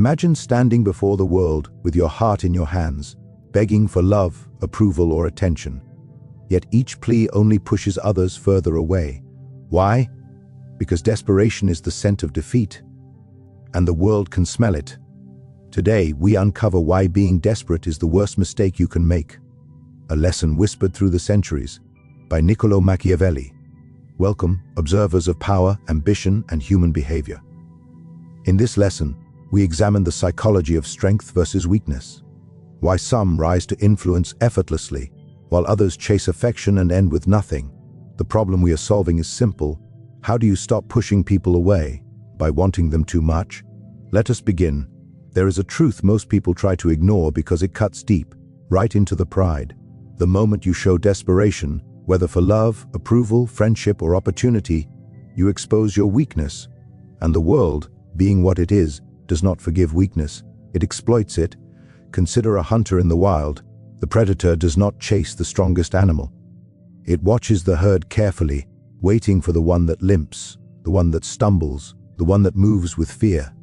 Imagine standing before the world with your heart in your hands, begging for love, approval, or attention. Yet each plea only pushes others further away. Why? Because desperation is the scent of defeat, and the world can smell it. Today, we uncover why being desperate is the worst mistake you can make. A lesson whispered through the centuries by Niccolò Machiavelli. Welcome, observers of power, ambition, and human behavior. In this lesson, we examine the psychology of strength versus weakness, why some rise to influence effortlessly, while others chase affection and end with nothing. The problem we are solving is simple. How do you stop pushing people away? By wanting them too much? Let us begin. There is a truth most people try to ignore because it cuts deep, right into the pride. The moment you show desperation, whether for love, approval, friendship, or opportunity, you expose your weakness. And the world, being what it is, does not forgive weakness. It exploits it. Consider a hunter in the wild. The predator does not chase the strongest animal. It watches the herd carefully, waiting for the one that limps, the one that stumbles, the one that moves with fear.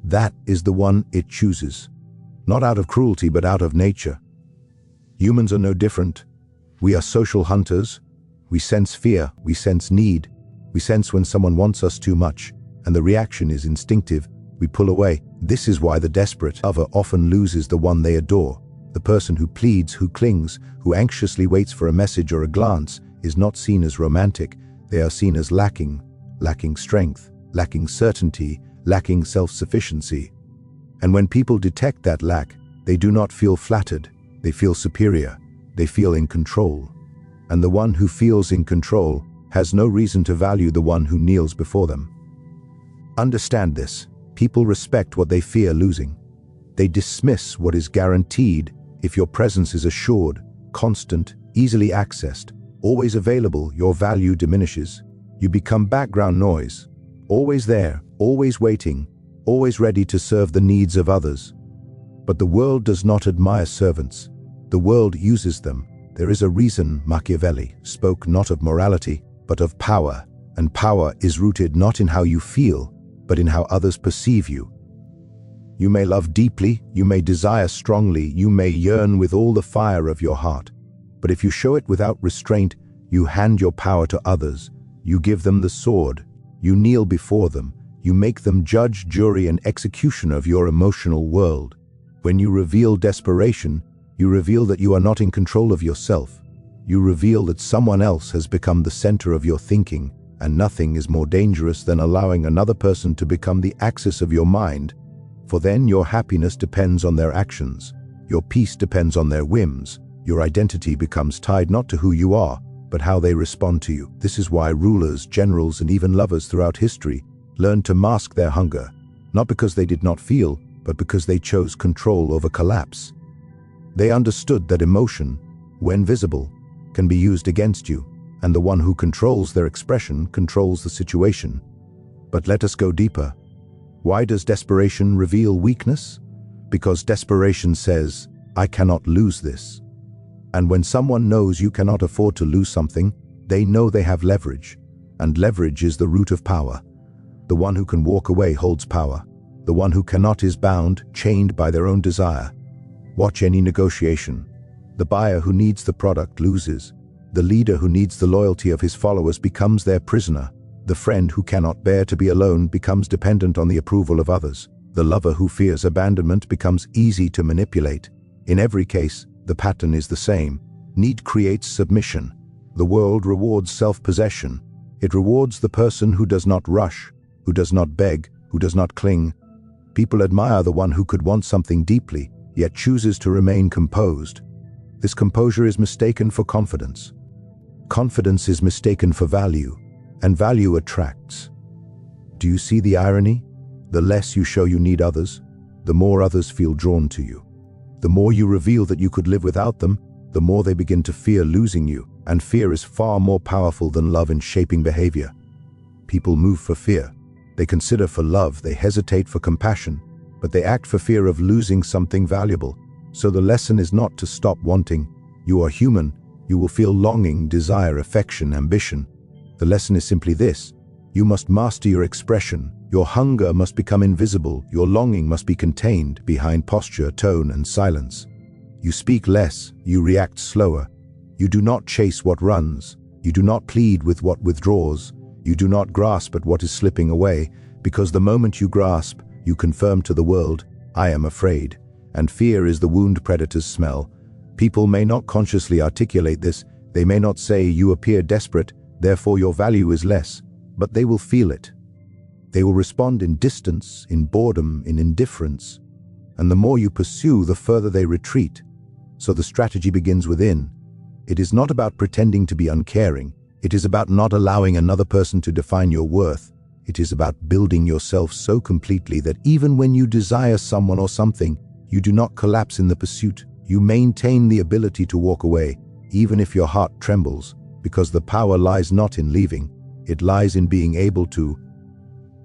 That is the one it chooses, not out of cruelty but out of nature. Humans are no different. We are social hunters. We sense fear, we sense need. We sense when someone wants us too much, and the reaction is instinctive. We pull away. This is why the desperate lover often loses the one they adore. The person who pleads, who clings, who anxiously waits for a message or a glance is not seen as romantic. They are seen as lacking strength, lacking certainty, lacking self-sufficiency. And when people detect that lack, they do not feel flattered. They feel superior. They feel in control. And the one who feels in control has no reason to value the one who kneels before them. Understand this. People respect what they fear losing. They dismiss what is guaranteed. If your presence is assured, constant, easily accessed, always available, your value diminishes. You become background noise, always there, always waiting, always ready to serve the needs of others. But the world does not admire servants. The world uses them. There is a reason Machiavelli spoke not of morality, but of power. And power is rooted not in how you feel, but in how others perceive you. You may love deeply, you may desire strongly, you may yearn with all the fire of your heart. But if you show it without restraint, you hand your power to others. You give them the sword. You kneel before them. You make them judge, jury, and executioner of your emotional world. When you reveal desperation, you reveal that you are not in control of yourself. You reveal that someone else has become the center of your thinking, and nothing is more dangerous than allowing another person to become the axis of your mind. For then your happiness depends on their actions. Your peace depends on their whims. Your identity becomes tied not to who you are, but how they respond to you. This is why rulers, generals, and even lovers throughout history learned to mask their hunger, not because they did not feel, but because they chose control over collapse. They understood that emotion, when visible, can be used against you, and the one who controls their expression controls the situation. But let us go deeper. Why does desperation reveal weakness? Because desperation says, I cannot lose this. And when someone knows you cannot afford to lose something, they know they have leverage. And leverage is the root of power. The one who can walk away holds power. The one who cannot is bound, chained by their own desire. Watch any negotiation. The buyer who needs the product loses. The leader who needs the loyalty of his followers becomes their prisoner. The friend who cannot bear to be alone becomes dependent on the approval of others. The lover who fears abandonment becomes easy to manipulate. In every case, the pattern is the same. Need creates submission. The world rewards self-possession. It rewards the person who does not rush, who does not beg, who does not cling. People admire the one who could want something deeply, yet chooses to remain composed. This composure is mistaken for confidence. Confidence is mistaken for value, and value attracts. Do you see the irony? The less you show you need others, the more others feel drawn to you. The more you reveal that you could live without them, the more they begin to fear losing you, and fear is far more powerful than love in shaping behavior. People move for fear. They consider for love, they hesitate for compassion, but they act for fear of losing something valuable. So the lesson is not to stop wanting. You are human. You will feel longing, desire, affection, ambition. The lesson is simply this. You must master your expression. Your hunger must become invisible, your longing must be contained behind posture, tone, and silence. You speak less, you react slower. You do not chase what runs. You do not plead with what withdraws. You do not grasp at what is slipping away, because the moment you grasp, you confirm to the world, I am afraid. And fear is the wound predator's smell. People may not consciously articulate this. They may not say, you appear desperate, therefore your value is less, but they will feel it. They will respond in distance, in boredom, in indifference. And the more you pursue, the further they retreat. So the strategy begins within. It is not about pretending to be uncaring. It is about not allowing another person to define your worth. It is about building yourself so completely that even when you desire someone or something, you do not collapse in the pursuit. You maintain the ability to walk away, even if your heart trembles, because the power lies not in leaving. It lies in being able to.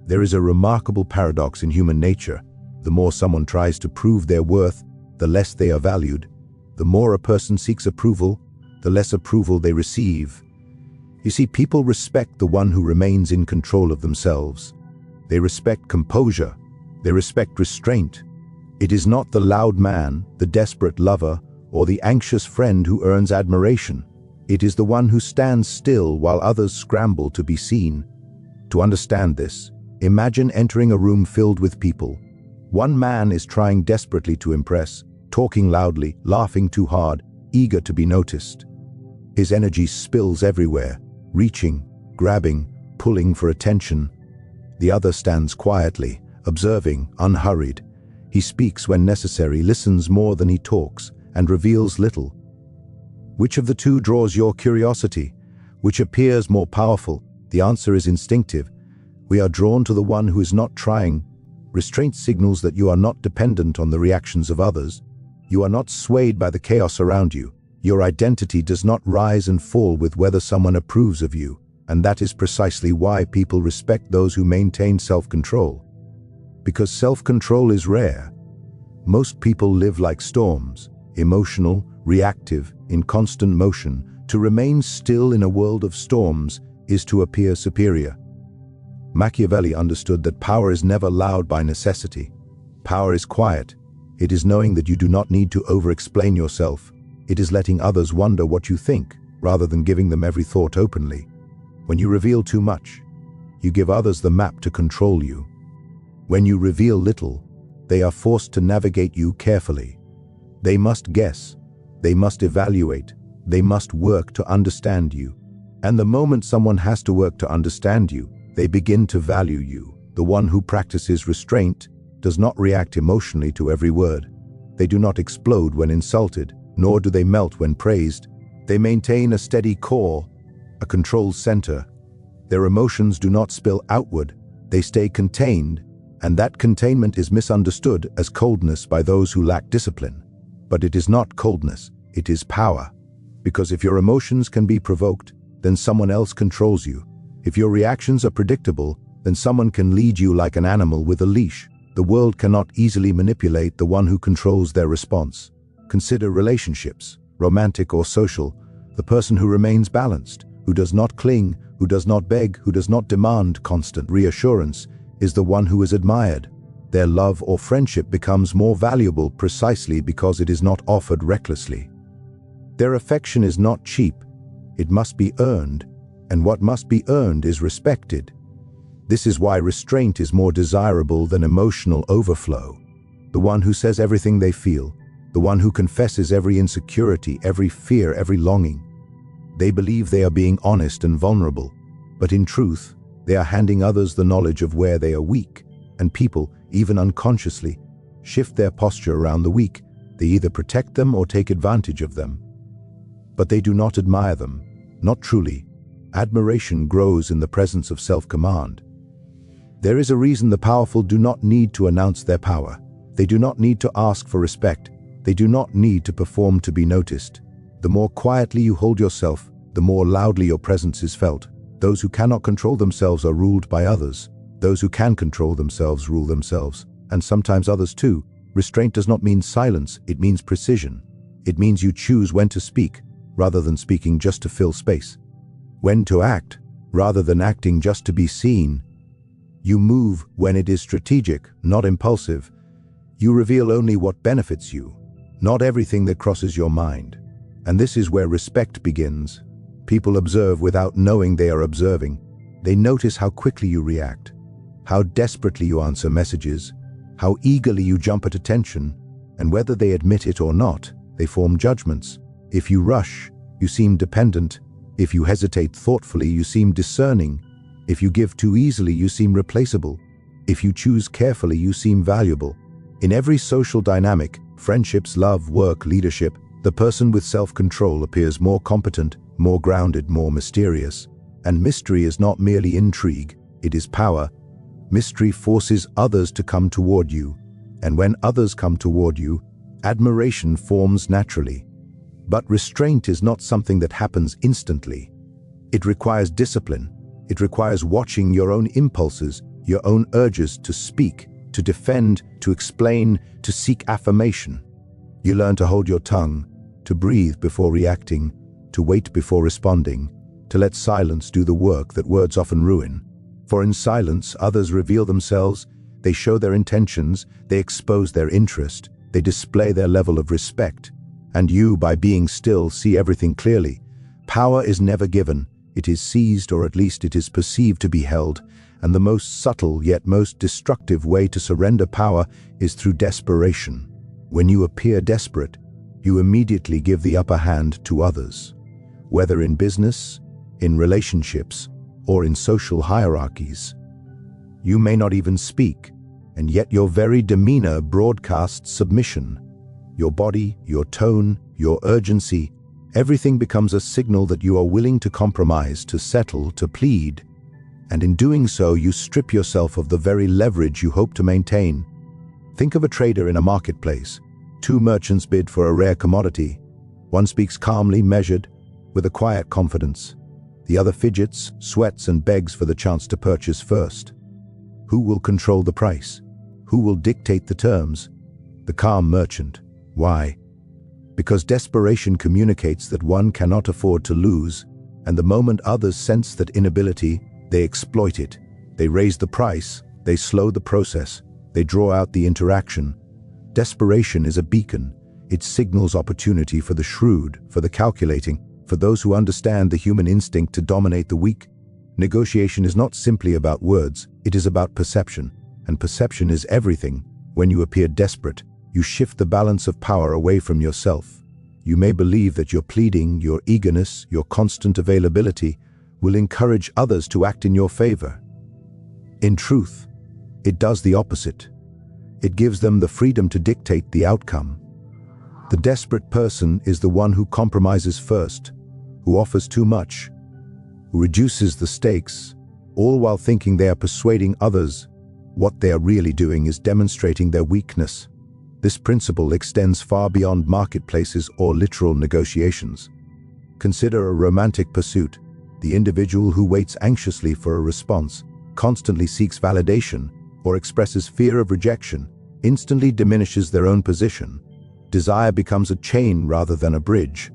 There is a remarkable paradox in human nature. The more someone tries to prove their worth, the less they are valued. The more a person seeks approval, the less approval they receive. You see, people respect the one who remains in control of themselves. They respect composure. They respect restraint. It is not the loud man, the desperate lover, or the anxious friend who earns admiration. It is the one who stands still while others scramble to be seen. To understand this, imagine entering a room filled with people. One man is trying desperately to impress, talking loudly, laughing too hard, eager to be noticed. His energy spills everywhere, reaching, grabbing, pulling for attention. The other stands quietly, observing, unhurried. He speaks when necessary, listens more than he talks, and reveals little. Which of the two draws your curiosity? Which appears more powerful? The answer is instinctive. We are drawn to the one who is not trying. Restraint signals that you are not dependent on the reactions of others. You are not swayed by the chaos around you. Your identity does not rise and fall with whether someone approves of you, and that is precisely why people respect those who maintain self-control. Because self-control is rare. Most people live like storms, emotional, reactive, in constant motion. To remain still in a world of storms is to appear superior. Machiavelli understood that power is never loud by necessity. Power is quiet. It is knowing that you do not need to over-explain yourself. It is letting others wonder what you think, rather than giving them every thought openly. When you reveal too much, you give others the map to control you. When you reveal little, they are forced to navigate you carefully. They must guess, they must evaluate, they must work to understand you. And the moment someone has to work to understand you, they begin to value you. The one who practices restraint does not react emotionally to every word. They do not explode when insulted, nor do they melt when praised. They maintain a steady core, a controlled center. Their emotions do not spill outward, they stay contained, and that containment is misunderstood as coldness by those who lack discipline. But it is not coldness, it is power. Because if your emotions can be provoked, then someone else controls you. If your reactions are predictable, then someone can lead you like an animal with a leash. The world cannot easily manipulate the one who controls their response. Consider relationships, romantic or social. The person who remains balanced, who does not cling, who does not beg, who does not demand constant reassurance, is the one who is admired. Their love or friendship becomes more valuable precisely because it is not offered recklessly. Their affection is not cheap. It must be earned, and what must be earned is respected. This is why restraint is more desirable than emotional overflow. The one who says everything they feel, the one who confesses every insecurity, every fear, every longing. They believe they are being honest and vulnerable, but in truth, they are handing others the knowledge of where they are weak, and people, even unconsciously, shift their posture around the weak. They either protect them or take advantage of them. But they do not admire them, not truly. Admiration grows in the presence of self-command. There is a reason the powerful do not need to announce their power. They do not need to ask for respect. They do not need to perform to be noticed. The more quietly you hold yourself, the more loudly your presence is felt. Those who cannot control themselves are ruled by others. Those who can control themselves rule themselves, and sometimes others too. Restraint does not mean silence, it means precision. It means you choose when to speak, rather than speaking just to fill space. When to act, rather than acting just to be seen. You move when it is strategic, not impulsive. You reveal only what benefits you, not everything that crosses your mind. And this is where respect begins. People observe without knowing they are observing. They notice how quickly you react, how desperately you answer messages, how eagerly you jump at attention, and whether they admit it or not, they form judgments. If you rush, you seem dependent. If you hesitate thoughtfully, you seem discerning. If you give too easily, you seem replaceable. If you choose carefully, you seem valuable. In every social dynamic, friendships, love, work, leadership, the person with self-control appears more competent, more grounded, more mysterious. And mystery is not merely intrigue, it is power. Mystery forces others to come toward you, and when others come toward you, admiration forms naturally. But restraint is not something that happens instantly. It requires discipline. It requires watching your own impulses, your own urges to speak, to defend, to explain, to seek affirmation. You learn to hold your tongue, to breathe before reacting, to wait before responding, to let silence do the work that words often ruin. For in silence, others reveal themselves, they show their intentions, they expose their interest, they display their level of respect. And you, by being still, see everything clearly. Power is never given, it is seized, or at least it is perceived to be held, and the most subtle yet most destructive way to surrender power is through desperation. When you appear desperate, you immediately give the upper hand to others. Whether in business, in relationships, or in social hierarchies. You may not even speak, and yet your very demeanor broadcasts submission. Your body, your tone, your urgency, everything becomes a signal that you are willing to compromise, to settle, to plead. And in doing so, you strip yourself of the very leverage you hope to maintain. Think of a trader in a marketplace. Two merchants bid for a rare commodity. One speaks calmly, measured, with a quiet confidence. The other fidgets, sweats, and begs for the chance to purchase first. Who will control the price? Who will dictate the terms? The calm merchant. Why? Because desperation communicates that one cannot afford to lose, and the moment others sense that inability, they exploit it. They raise the price, they slow the process, they draw out the interaction. Desperation is a beacon. It signals opportunity for the shrewd, for the calculating, for those who understand the human instinct to dominate the weak. Negotiation is not simply about words, it is about perception. And perception is everything. When you appear desperate, you shift the balance of power away from yourself. You may believe that your pleading, your eagerness, your constant availability will encourage others to act in your favor. In truth, it does the opposite. It gives them the freedom to dictate the outcome. The desperate person is the one who compromises first, who offers too much, who reduces the stakes, all while thinking they are persuading others. What they are really doing is demonstrating their weakness. This principle extends far beyond marketplaces or literal negotiations. Consider a romantic pursuit. The individual who waits anxiously for a response, constantly seeks validation, or expresses fear of rejection, instantly diminishes their own position. Desire becomes a chain rather than a bridge.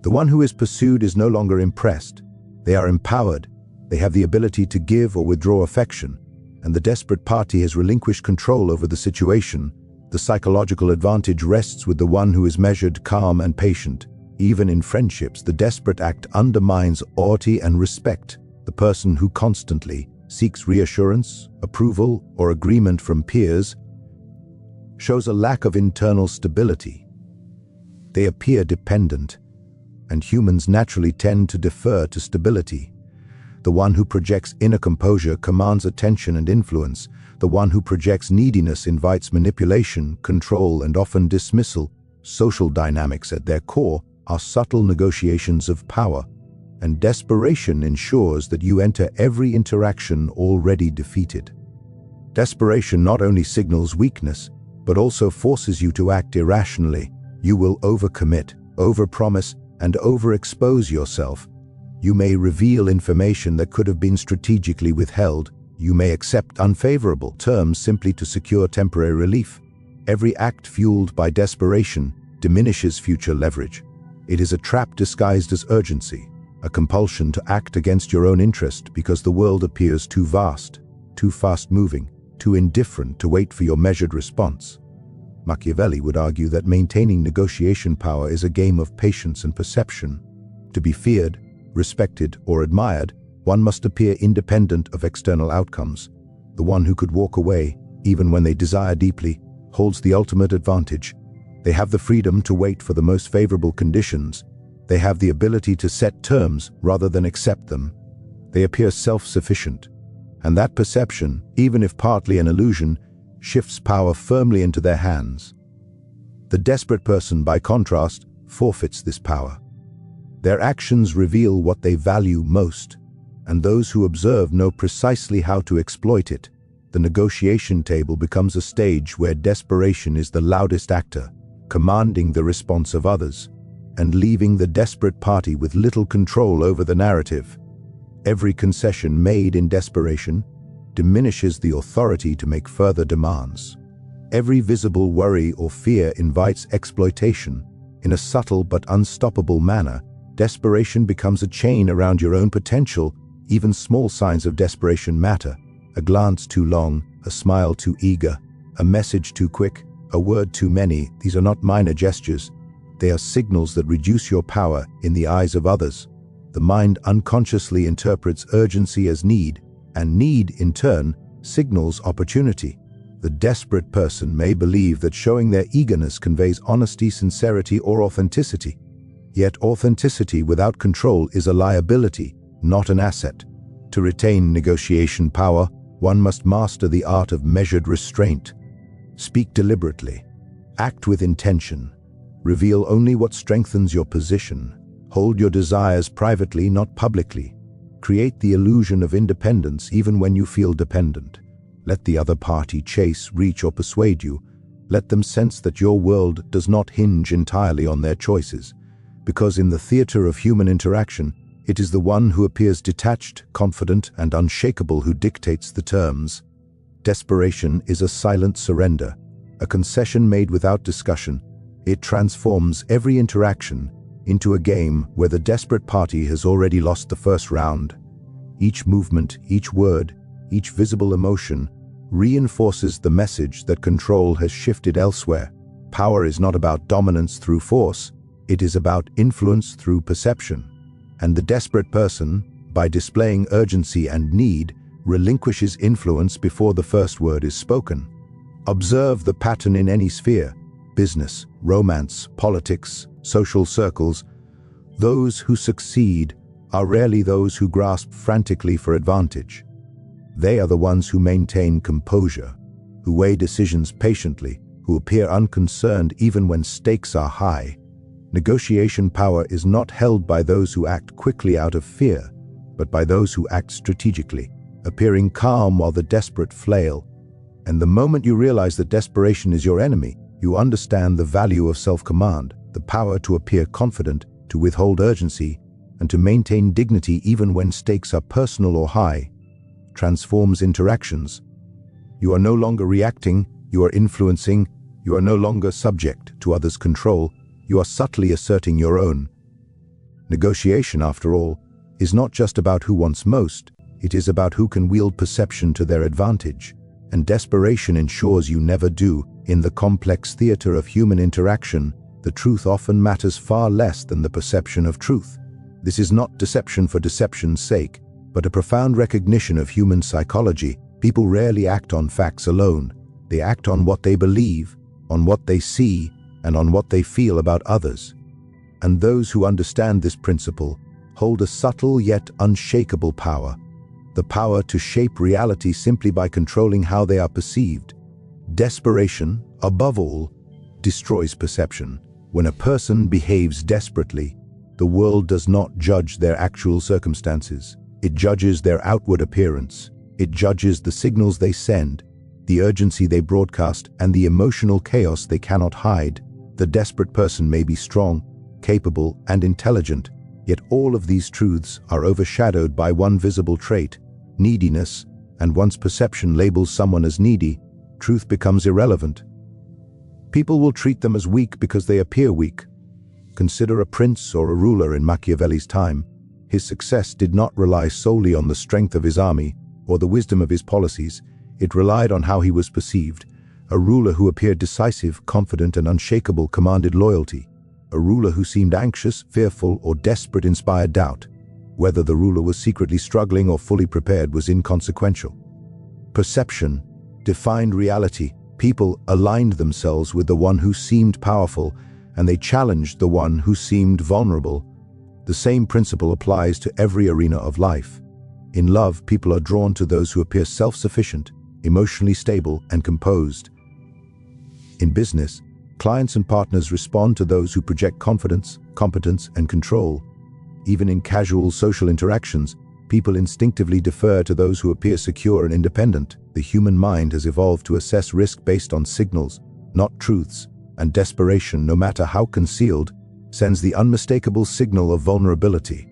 The one who is pursued is no longer impressed. They are empowered. They have the ability to give or withdraw affection, and the desperate party has relinquished control over the situation. The psychological advantage rests with the one who is measured, calm, and patient. Even in friendships, the desperate act undermines authority and respect. The person who constantly seeks reassurance, approval, or agreement from peers shows a lack of internal stability. They appear dependent, and humans naturally tend to defer to stability. The one who projects inner composure commands attention and influence. The one who projects neediness invites manipulation, control, and often dismissal. Social dynamics at their core are subtle negotiations of power, and desperation ensures that you enter every interaction already defeated. Desperation not only signals weakness, but also forces you to act irrationally. You will overcommit, overpromise, and overexpose yourself. You may reveal information that could have been strategically withheld. You may accept unfavorable terms simply to secure temporary relief. Every act fueled by desperation diminishes future leverage. It is a trap disguised as urgency, a compulsion to act against your own interest because the world appears too vast. too fast-moving, too indifferent to wait for your measured response. Machiavelli would argue that maintaining negotiation power is a game of patience and perception. To be feared, respected, or admired, one must appear independent of external outcomes. The one who could walk away, even when they desire deeply, holds the ultimate advantage. They have the freedom to wait for the most favorable conditions. They have the ability to set terms rather than accept them. They appear self-sufficient. And that perception, even if partly an illusion, shifts power firmly into their hands. The desperate person, by contrast, forfeits this power. Their actions reveal what they value most, and those who observe know precisely how to exploit it. The negotiation table becomes a stage where desperation is the loudest actor, commanding the response of others, and leaving the desperate party with little control over the narrative. Every concession made in desperation diminishes the authority to make further demands. Every visible worry or fear invites exploitation. In a subtle but unstoppable manner, desperation becomes a chain around your own potential. Even small signs of desperation matter. A glance too long, a smile too eager, a message too quick, a word too many. These are not minor gestures. They are signals that reduce your power in the eyes of others. The mind unconsciously interprets urgency as need, and need, in turn, signals opportunity. The desperate person may believe that showing their eagerness conveys honesty, sincerity, or authenticity. Yet authenticity without control is a liability, not an asset. To retain negotiation power, one must master the art of measured restraint. Speak deliberately. Act with intention. Reveal only what strengthens your position. Hold your desires privately, not publicly. Create the illusion of independence even when you feel dependent. Let the other party chase, reach, or persuade you. Let them sense that your world does not hinge entirely on their choices. Because in the theater of human interaction, it is the one who appears detached, confident, and unshakable who dictates the terms. Desperation is a silent surrender, a concession made without discussion. It transforms every interaction into a game where the desperate party has already lost the first round. Each movement, each word, each visible emotion reinforces the message that control has shifted elsewhere. Power is not about dominance through force, it is about influence through perception. And the desperate person, by displaying urgency and need, relinquishes influence before the first word is spoken. Observe the pattern in any sphere: business, romance, politics, social circles. Those who succeed are rarely those who grasp frantically for advantage. They are the ones who maintain composure, who weigh decisions patiently, who appear unconcerned even when stakes are high. Negotiation power is not held by those who act quickly out of fear, but by those who act strategically, appearing calm while the desperate flail. And the moment you realize that desperation is your enemy, you understand the value of self-command, the power to appear confident, to withhold urgency, and to maintain dignity even when stakes are personal or high. Transforms interactions. You are no longer reacting, you are influencing, you are no longer subject to others' control, you are subtly asserting your own. Negotiation, after all, is not just about who wants most, it is about who can wield perception to their advantage. And desperation ensures you never do. In the complex theater of human interaction, the truth often matters far less than the perception of truth. This is not deception for deception's sake, but a profound recognition of human psychology. People rarely act on facts alone. They act on what they believe, on what they see, and on what they feel about others. And those who understand this principle hold a subtle yet unshakable power, the power to shape reality simply by controlling how they are perceived. Desperation, above all, destroys perception. When a person behaves desperately, the world does not judge their actual circumstances. It judges their outward appearance. It judges the signals they send, the urgency they broadcast, and the emotional chaos they cannot hide. The desperate person may be strong, capable, and intelligent, yet all of these truths are overshadowed by one visible trait: neediness. And once perception labels someone as needy, truth becomes irrelevant. People will treat them as weak because they appear weak. Consider a prince or a ruler in Machiavelli's time. His success did not rely solely on the strength of his army, or the wisdom of his policies. It relied on how he was perceived. A ruler who appeared decisive, confident, and unshakable commanded loyalty. A ruler who seemed anxious, fearful, or desperate inspired doubt. Whether the ruler was secretly struggling or fully prepared was inconsequential. Perception defined reality. People aligned themselves with the one who seemed powerful, and they challenged the one who seemed vulnerable. The same principle applies to every arena of life. In love, people are drawn to those who appear self-sufficient, emotionally stable, and composed. In business, clients and partners respond to those who project confidence, competence, and control. Even in casual social interactions, people instinctively defer to those who appear secure and independent. The human mind has evolved to assess risk based on signals, not truths, and desperation, no matter how concealed, sends the unmistakable signal of vulnerability.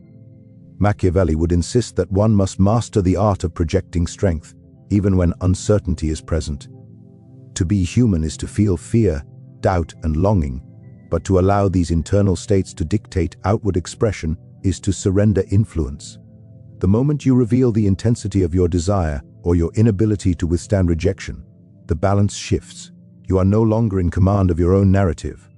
Machiavelli would insist that one must master the art of projecting strength, even when uncertainty is present. To be human is to feel fear, doubt, and longing, but to allow these internal states to dictate outward expression is to surrender influence. The moment you reveal the intensity of your desire or your inability to withstand rejection, the balance shifts. You are no longer in command of your own narrative.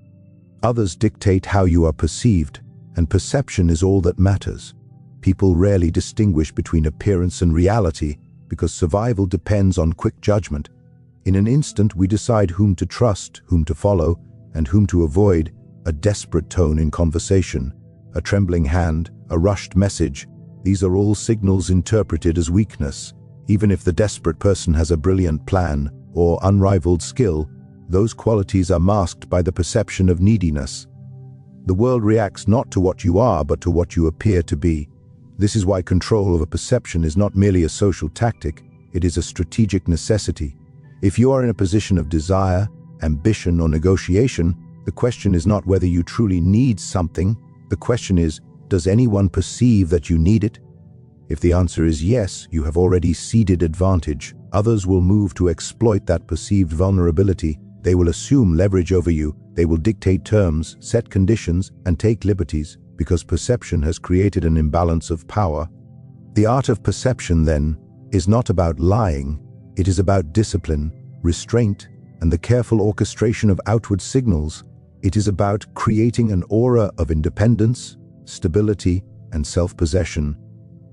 Others dictate how you are perceived, and perception is all that matters. People rarely distinguish between appearance and reality because survival depends on quick judgment. In an instant, we decide whom to trust, whom to follow, and whom to avoid. A desperate tone in conversation, a trembling hand, a rushed message. These are all signals interpreted as weakness. Even if the desperate person has a brilliant plan or unrivaled skill, those qualities are masked by the perception of neediness. The world reacts not to what you are, but to what you appear to be. This is why control over perception is not merely a social tactic, it is a strategic necessity. If you are in a position of desire, ambition, or negotiation, the question is not whether you truly need something. The question is, does anyone perceive that you need it? If the answer is yes, you have already ceded advantage. Others will move to exploit that perceived vulnerability. They will assume leverage over you. They will dictate terms, set conditions, and take liberties, because perception has created an imbalance of power. The art of perception, then, is not about lying. It is about discipline, restraint, and the careful orchestration of outward signals. It is about creating an aura of independence, stability, and self-possession.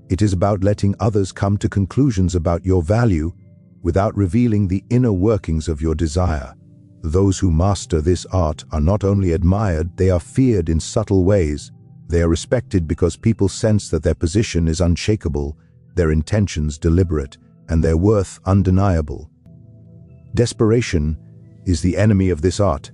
It is about letting others come to conclusions about your value without revealing the inner workings of your desire. Those who master this art are not only admired, they are feared in subtle ways. They are respected because people sense that their position is unshakable, their intentions deliberate, and their worth undeniable. Desperation is the enemy of this art.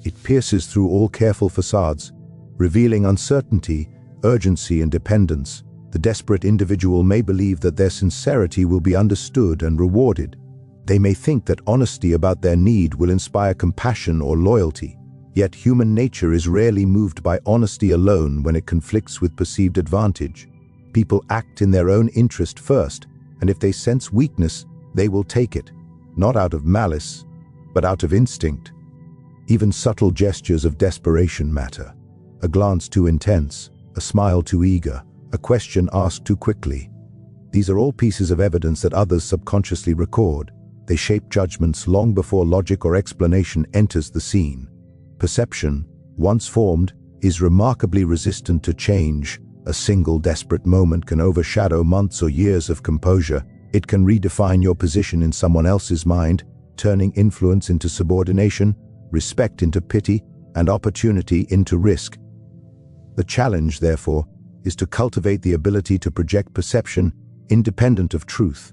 It pierces through all careful facades, revealing uncertainty, urgency, and dependence. The desperate individual may believe that their sincerity will be understood and rewarded. They may think that honesty about their need will inspire compassion or loyalty. Yet human nature is rarely moved by honesty alone when it conflicts with perceived advantage. People act in their own interest first, and if they sense weakness, they will take it, not out of malice, but out of instinct. Even subtle gestures of desperation matter. A glance too intense, a smile too eager, a question asked too quickly. These are all pieces of evidence that others subconsciously record. They shape judgments long before logic or explanation enters the scene. Perception, once formed, is remarkably resistant to change. A single desperate moment can overshadow months or years of composure. It can redefine your position in someone else's mind, turning influence into subordination, respect into pity, and opportunity into risk. The challenge, therefore, is to cultivate the ability to project perception independent of truth,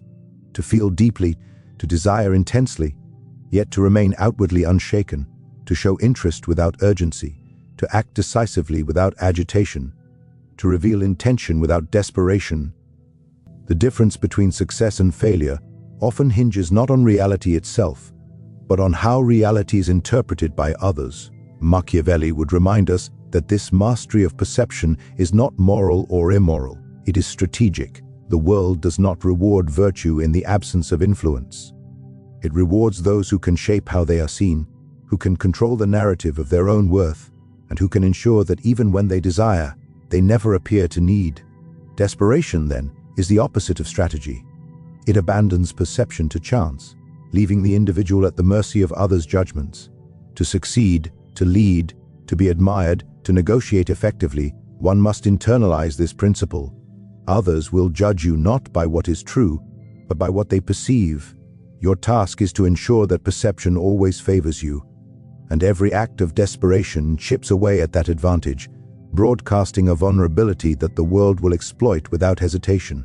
to feel deeply, to desire intensely, yet to remain outwardly unshaken, to show interest without urgency, to act decisively without agitation, to reveal intention without desperation. The difference between success and failure often hinges not on reality itself, but on how reality is interpreted by others. Machiavelli would remind us that this mastery of perception is not moral or immoral. It is strategic. The world does not reward virtue in the absence of influence. It rewards those who can shape how they are seen, who can control the narrative of their own worth, and who can ensure that even when they desire, they never appear to need. Desperation, then, is the opposite of strategy. It abandons perception to chance, leaving the individual at the mercy of others' judgments. To succeed, to lead, to be admired, to negotiate effectively, one must internalize this principle. Others will judge you not by what is true, but by what they perceive. Your task is to ensure that perception always favors you, and every act of desperation chips away at that advantage, broadcasting a vulnerability that the world will exploit without hesitation.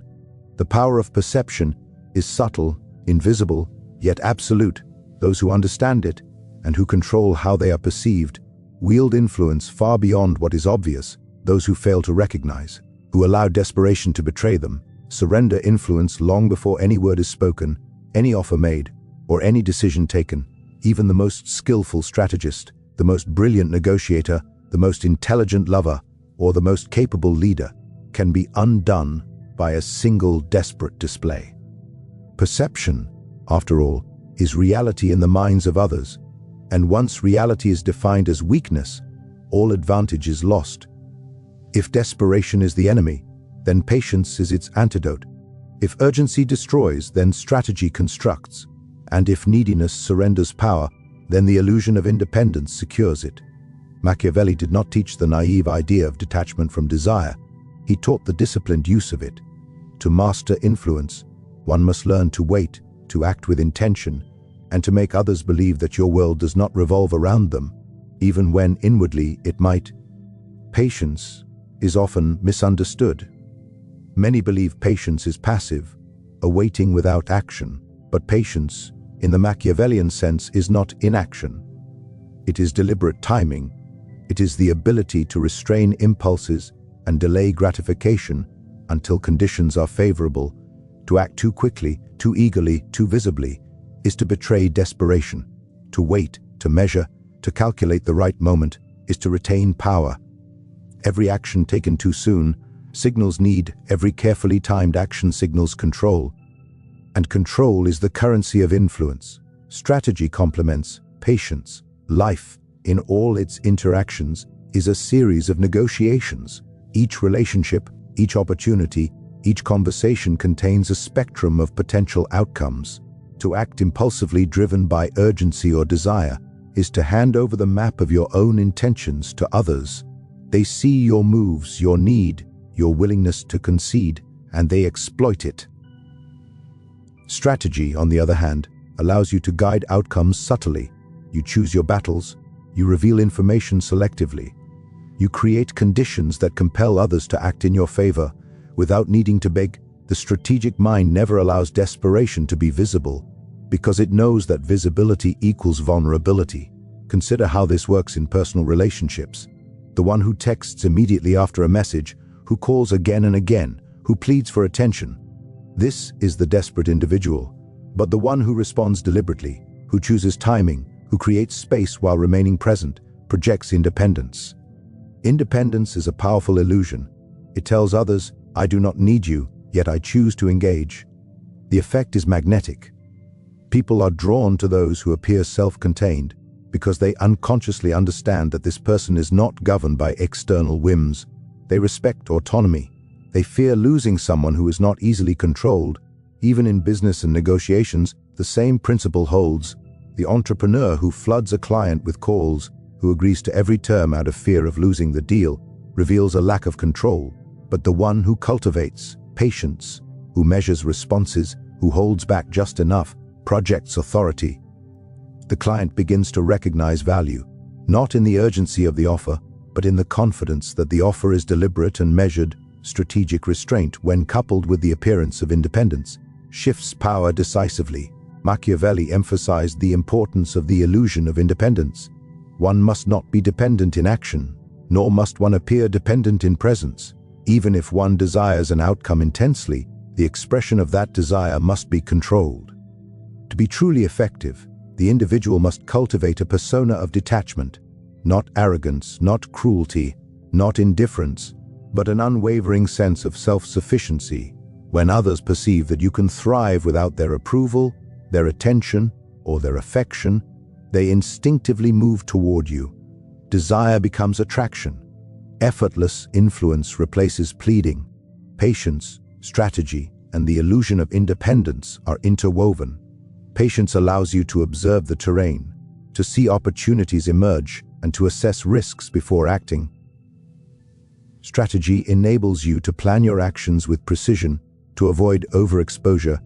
The power of perception is subtle, invisible, yet absolute. Those who understand it, and who control how they are perceived, wield influence far beyond what is obvious. Those who fail to recognize, who allow desperation to betray them, surrender influence long before any word is spoken, any offer made, or any decision taken. Even the most skillful strategist, the most brilliant negotiator, the most intelligent lover, or the most capable leader can be undone by a single desperate display. Perception, after all, is reality in the minds of others, and once reality is defined as weakness, all advantage is lost. If desperation is the enemy, then patience is its antidote. If urgency destroys, then strategy constructs. And if neediness surrenders power, then the illusion of independence secures it. Machiavelli did not teach the naive idea of detachment from desire. He taught the disciplined use of it. To master influence, one must learn to wait, to act with intention, and to make others believe that your world does not revolve around them, even when inwardly it might. Patience is often misunderstood. Many believe patience is passive, a waiting without action, but patience, in the Machiavellian sense, is not inaction. It is deliberate timing. It is the ability to restrain impulses and delay gratification until conditions are favorable. To act too quickly, too eagerly, too visibly is to betray desperation. To wait, to measure, to calculate the right moment is to retain power. Every action taken too soon signals need. Every carefully timed action signals control. And control is the currency of influence. Strategy complements patience. Life, in all its interactions, is a series of negotiations. Each relationship, each opportunity, each conversation contains a spectrum of potential outcomes. To act impulsively driven by urgency or desire is to hand over the map of your own intentions to others. They see your moves, your need, your willingness to concede, and they exploit it. Strategy, on the other hand, allows you to guide outcomes subtly. You choose your battles, you reveal information selectively. You create conditions that compel others to act in your favor without needing to beg. The strategic mind never allows desperation to be visible because it knows that visibility equals vulnerability. Consider how this works in personal relationships. The one who texts immediately after a message, who calls again and again, who pleads for attention. This is the desperate individual. But the one who responds deliberately, who chooses timing, who creates space while remaining present, projects independence. Independence is a powerful illusion. It tells others, I do not need you, yet I choose to engage. The effect is magnetic. People are drawn to those who appear self-contained because they unconsciously understand that this person is not governed by external whims. They respect autonomy. They fear losing someone who is not easily controlled. Even in business and negotiations, the same principle holds. The entrepreneur who floods a client with calls, who agrees to every term out of fear of losing the deal, reveals a lack of control. But the one who cultivates patience, who measures responses, who holds back just enough, projects authority. The client begins to recognize value, not in the urgency of the offer, but in the confidence that the offer is deliberate and measured. Strategic restraint, when coupled with the appearance of independence, shifts power decisively. Machiavelli emphasized the importance of the illusion of independence. One must not be dependent in action, nor must one appear dependent in presence. Even if one desires an outcome intensely, the expression of that desire must be controlled. To be truly effective, the individual must cultivate a persona of detachment, not arrogance, not cruelty, not indifference, but an unwavering sense of self-sufficiency. When others perceive that you can thrive without their approval, their attention, or their affection, they instinctively move toward you. Desire becomes attraction. Effortless influence replaces pleading. Patience, strategy, and the illusion of independence are interwoven. Patience allows you to observe the terrain, to see opportunities emerge, and to assess risks before acting. Strategy enables you to plan your actions with precision, to avoid overexposure,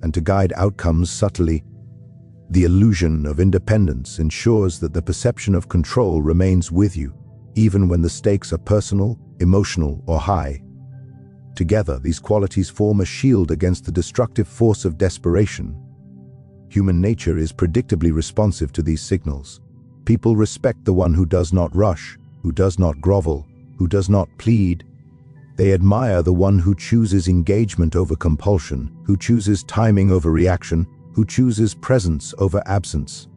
and to guide outcomes subtly. The illusion of independence ensures that the perception of control remains with you, even when the stakes are personal, emotional, or high. Together, these qualities form a shield against the destructive force of desperation. Human nature is predictably responsive to these signals. People respect the one who does not rush, who does not grovel, who does not plead. They admire the one who chooses engagement over compulsion, who chooses timing over reaction, who chooses presence over absence.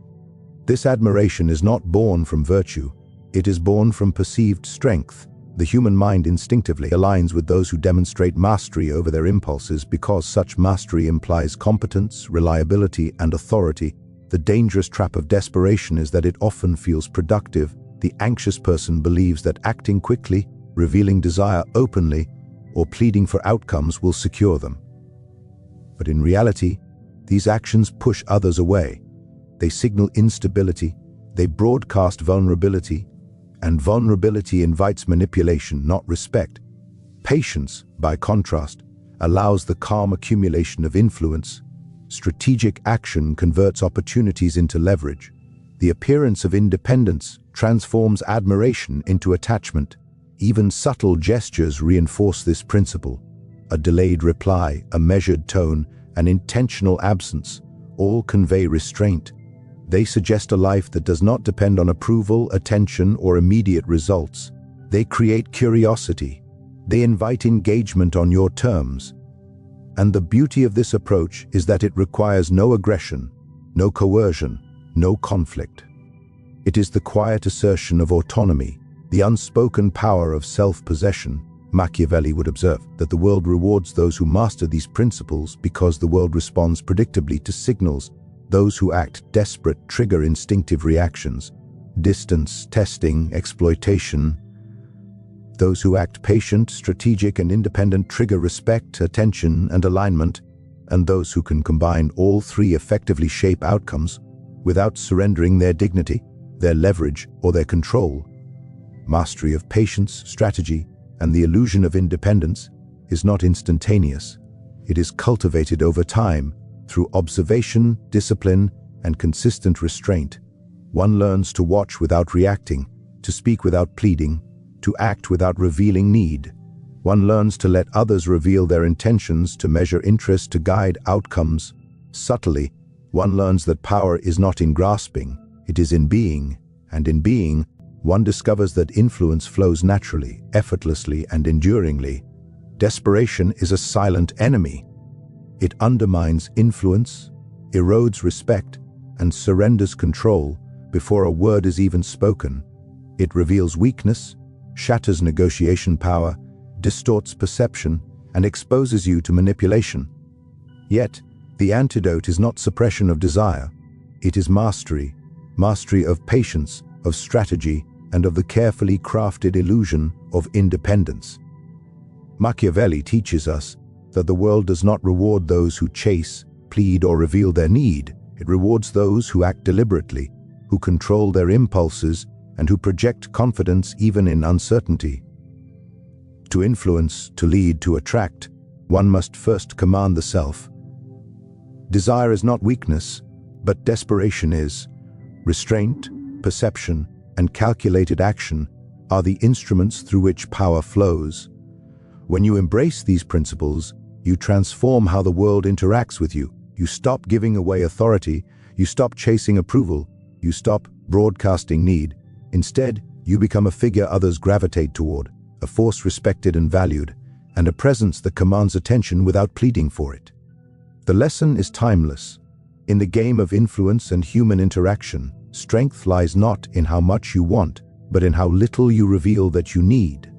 This admiration is not born from virtue. It is born from perceived strength. The human mind instinctively aligns with those who demonstrate mastery over their impulses because such mastery implies competence, reliability, and authority. The dangerous trap of desperation is that it often feels productive. The anxious person believes that acting quickly, revealing desire openly, or pleading for outcomes will secure them. But in reality, these actions push others away. They signal instability, they broadcast vulnerability, and vulnerability invites manipulation, not respect. Patience, by contrast, allows the calm accumulation of influence. Strategic action converts opportunities into leverage. The appearance of independence transforms admiration into attachment. Even subtle gestures reinforce this principle. A delayed reply, a measured tone, an intentional absence, all convey restraint. They suggest a life that does not depend on approval, attention, or immediate results. They create curiosity. They invite engagement on your terms. And the beauty of this approach is that it requires no aggression, no coercion, no conflict. It is the quiet assertion of autonomy, the unspoken power of self-possession. Machiavelli would observe that the world rewards those who master these principles because the world responds predictably to signals. Those who act desperate trigger instinctive reactions, distance, testing, exploitation. Those who act patient, strategic, and independent trigger respect, attention, and alignment. And those who can combine all three effectively shape outcomes without surrendering their dignity, their leverage, or their control. Mastery of patience, strategy, and the illusion of independence is not instantaneous. It is cultivated over time through observation, discipline, and consistent restraint. One learns to watch without reacting, to speak without pleading, to act without revealing need. One learns to let others reveal their intentions, to measure interest, to guide outcomes. Subtly, one learns that power is not in grasping, it is in being, and in being, one discovers that influence flows naturally, effortlessly, and enduringly. Desperation is a silent enemy. It undermines influence, erodes respect, and surrenders control before a word is even spoken. It reveals weakness, shatters negotiation power, distorts perception, and exposes you to manipulation. Yet, the antidote is not suppression of desire. It is mastery of patience, of strategy, and of the carefully crafted illusion of independence. Machiavelli teaches us that the world does not reward those who chase, plead, or reveal their need. It rewards those who act deliberately, who control their impulses, and who project confidence even in uncertainty. To influence, to lead, to attract, one must first command the self. Desire is not weakness, but desperation is. Restraint, perception, and calculated action are the instruments through which power flows. When you embrace these principles, you transform how the world interacts with you. You stop giving away authority, you stop chasing approval, you stop broadcasting need. Instead, you become a figure others gravitate toward, a force respected and valued, and a presence that commands attention without pleading for it. The lesson is timeless. In the game of influence and human interaction, strength lies not in how much you want, but in how little you reveal that you need.